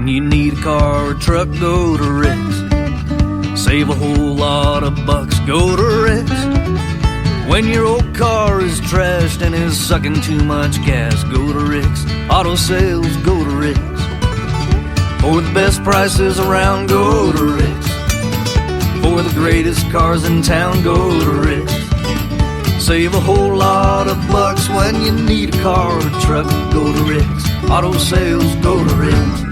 When you need a car or truck, go to Rick's. Save a whole lot of bucks, go to Rick's. When your old car is trashed and is sucking too much gas, go to Rick's. Auto sales, go to Rick's. For the best prices around, go to Rick's. For the greatest cars in town, go to Rick's. Save a whole lot of bucks when you need a car or truck, go to Rick's. Auto sales, go to Rick's.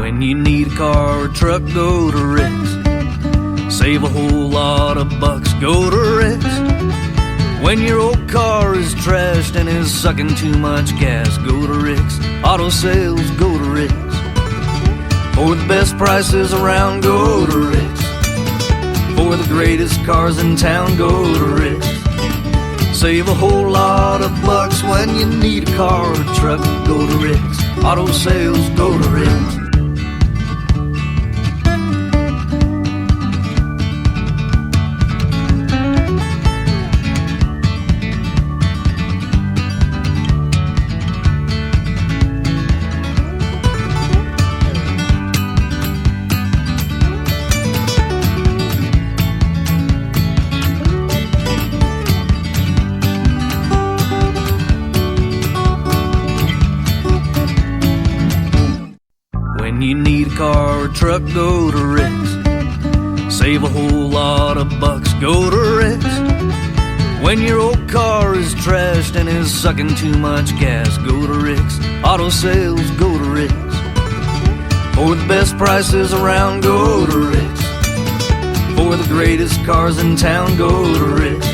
When you need a car or truck, go to Rick's. Save a whole lot of bucks, go to Rick's. When your old car is trashed and is sucking too much gas, go to Rick's. Auto sales, go to Rick's. For the best prices around, go to Rick's. For the greatest cars in town, go to Rick's. Save a whole lot of bucks when you need a car or truck, go to Rick's. Auto sales, go to Rick's. When you need a car or truck, go to Rick's. Save a whole lot of bucks, go to Rick's. When your old car is trashed and is sucking too much gas, go to Rick's. Auto sales, go to Rick's. For the best prices around, go to Rick's. For the greatest cars in town, go to Rick's.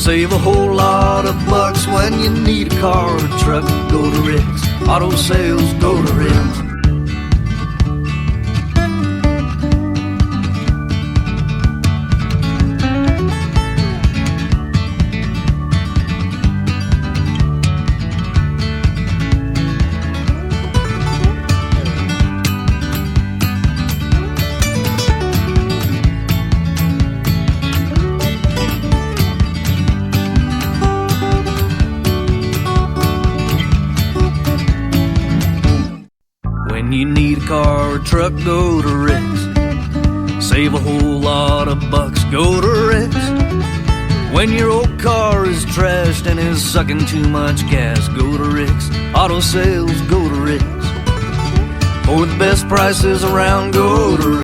Save a whole lot of bucks when you need a car or truck, go to Rick's. Auto sales, go to Rick's. When you need a car or truck, go to Rick's. Save a whole lot of bucks, go to Rick's. When your old car is trashed and is sucking too much gas, go to Rick's. Auto sales, go to Rick's. For the best prices around, go to Rick's.